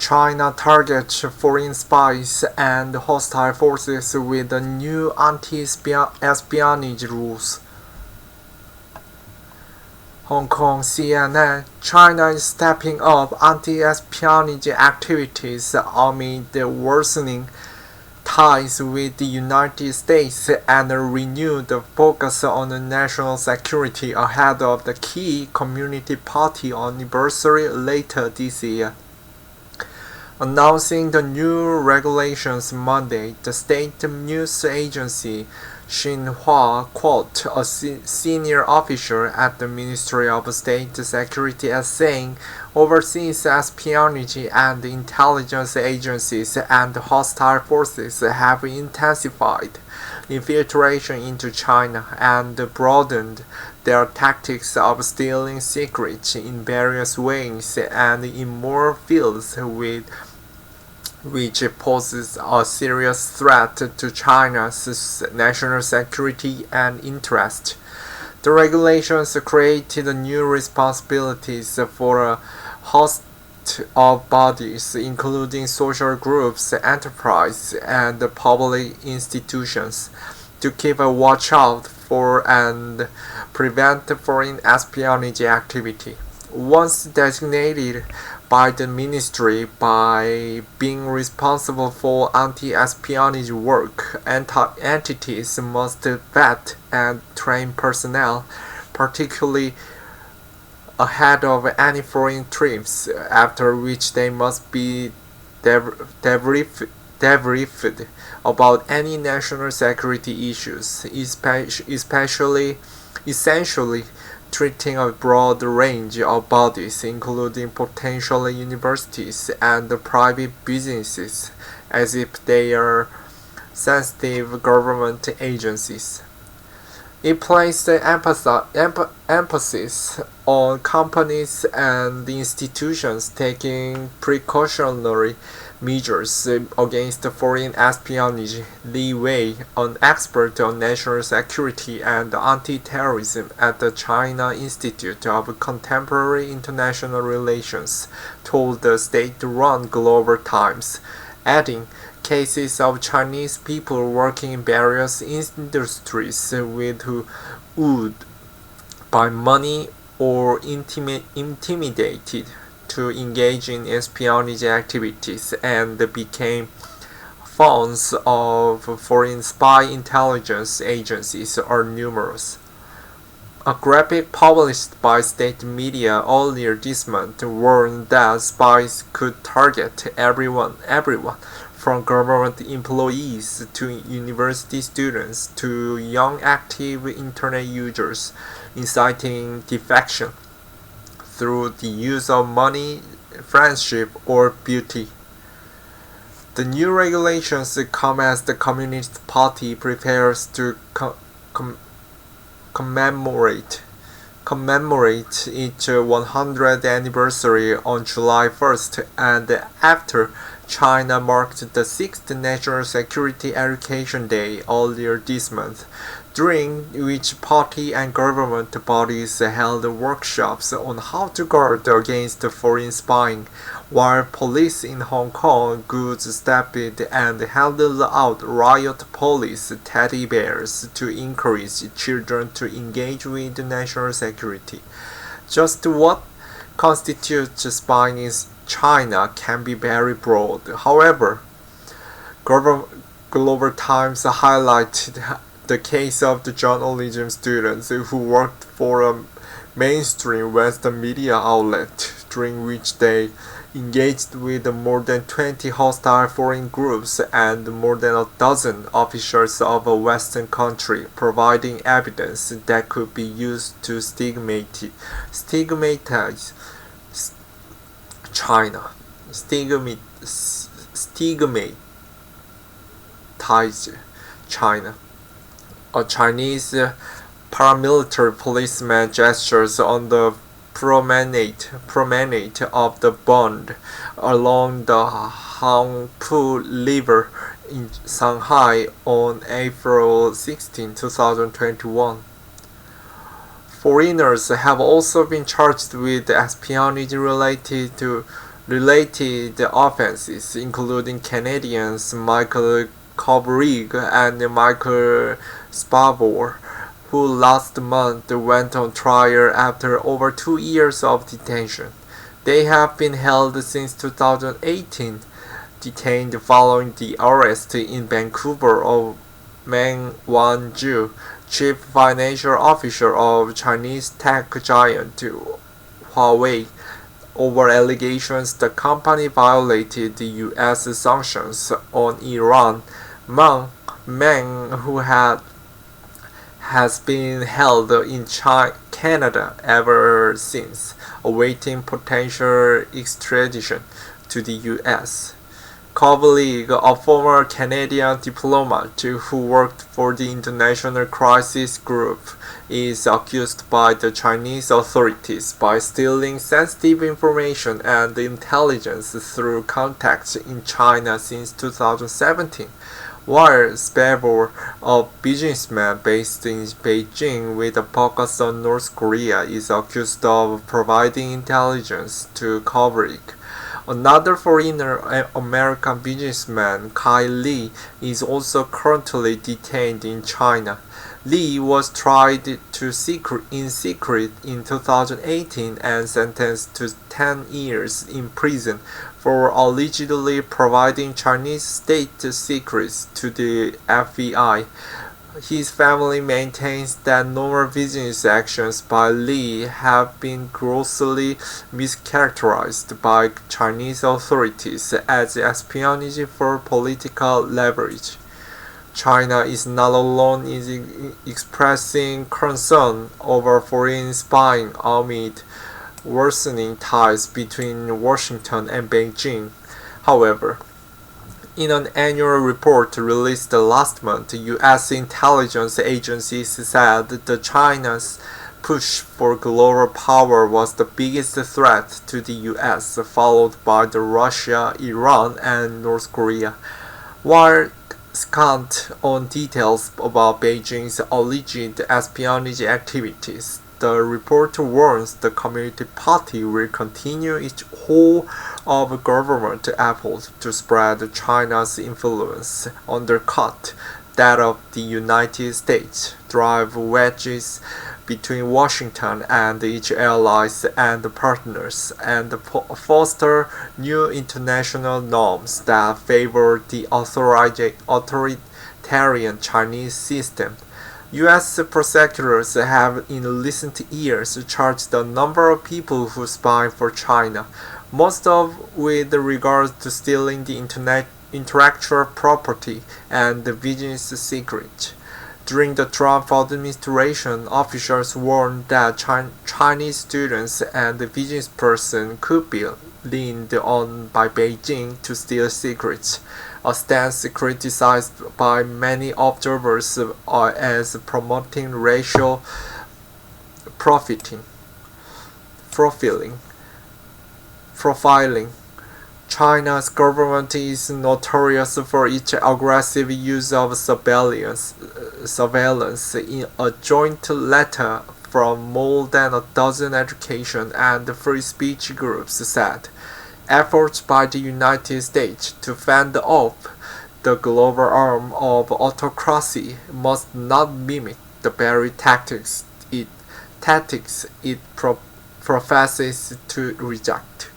China targets foreign spies and hostile forces with the new anti-espionage rules. Hong Kong CNN: China is stepping up anti-espionage activities amid the worsening ties with the United States and a renewed focus on national security ahead of the key Community Party anniversary later this year. Announcing the new regulations Monday, the state news agency Xinhua quoted a senior official at the Ministry of State Security as saying, "Overseas espionage and intelligence agencies and hostile forces have intensified infiltration into China and broadened their tactics of stealing secrets in various ways and in more fields which poses a serious threat to China's national security and interest." The regulations created new responsibilities for a host of bodies, including social groups, enterprises, and public institutions, to keep a watch out for and prevent foreign espionage activity. Once designated by the ministry by being responsible for anti-espionage work, entities must vet and train personnel, particularly ahead of any foreign trips, after which they must be debriefed about any national security issues, essentially treating a broad range of bodies, including potential universities and private businesses, as if they are sensitive government agencies. It placed emphasis on companies and institutions taking precautionary measures against foreign espionage. Li Wei, an expert on national security and anti-terrorism at the China Institute of Contemporary International Relations, told the state-run Global Times, adding, "Cases of Chinese people working in various industries who would, by money or intimidated, to engage in espionage activities and became fawns of foreign spy intelligence agencies are numerous." A graphic published by state media earlier this month warned that spies could target everyone from government employees to university students to young active internet users, inciting defection through the use of money, friendship, or beauty. The new regulations come as the Communist Party prepares to commemorate its 100th anniversary on July 1st, and after China marked the 6th National Security Education Day earlier this month, during which party and government bodies held workshops on how to guard against foreign spying, while police in Hong Kong goose-stepped and handed out riot police teddy bears to encourage children to engage with national security. Just what constitutes spying in China can be very broad. However, Global Times highlighted the case of the journalism students who worked for a mainstream Western media outlet, during which they engaged with more than 20 hostile foreign groups and more than a dozen officials of a Western country, providing evidence that could be used to stigmatize China. A Chinese paramilitary policeman gestures on the promenade of the Bund along the Hangpu River in Shanghai on April 16, 2021. Foreigners have also been charged with espionage related to related offenses, including Canadians Michael Kovrig and Michael Spavor, who last month went on trial after over 2 years of detention. They have been held since 2018, detained following the arrest in Vancouver of Meng Wanzhou, chief financial officer of Chinese tech giant Huawei, over allegations the company violated the U.S. sanctions on Iran. Meng, who has been held in Canada ever since, awaiting potential extradition to the U.S. Kovlig, a former Canadian diplomat who worked for the International Crisis Group, is accused by the Chinese authorities by stealing sensitive information and intelligence through contacts in China since 2017. While Spavor, a businessman based in Beijing with a focus on North Korea, is accused of providing intelligence to Kovrig. Another foreign American businessman, Kai Li, is also currently detained in China. Li was tried in secret in 2018 and sentenced to 10 years in prison for allegedly providing Chinese state secrets to the FBI. His family maintains that normal business actions by Li have been grossly mischaracterized by Chinese authorities as espionage for political leverage. China is not alone in expressing concern over foreign spying amid worsening ties between Washington and Beijing. However, in an annual report released last month, U.S. intelligence agencies said that China's push for global power was the biggest threat to the U.S., followed by Russia, Iran, and North Korea. While scant on details about Beijing's alleged espionage activities, the report warns the Communist Party will continue its whole of government efforts to spread China's influence, undercut that of the United States, drive wedges between Washington and its allies and partners, and foster new international norms that favor the authoritarian Chinese system. U.S. prosecutors have in recent years charged a number of people who spy for China, most of with regard to stealing the intellectual property and the business secret. During the Trump administration, officials warned that Chinese students and business persons could be leaned on by Beijing to steal secrets, a stance criticized by many observers as promoting racial profiling. China's government is notorious for its aggressive use of surveillance. In a joint letter from more than a dozen education and free speech groups said, efforts by the United States to fend off the global arm of autocracy must not mimic the very tactics it professes to reject.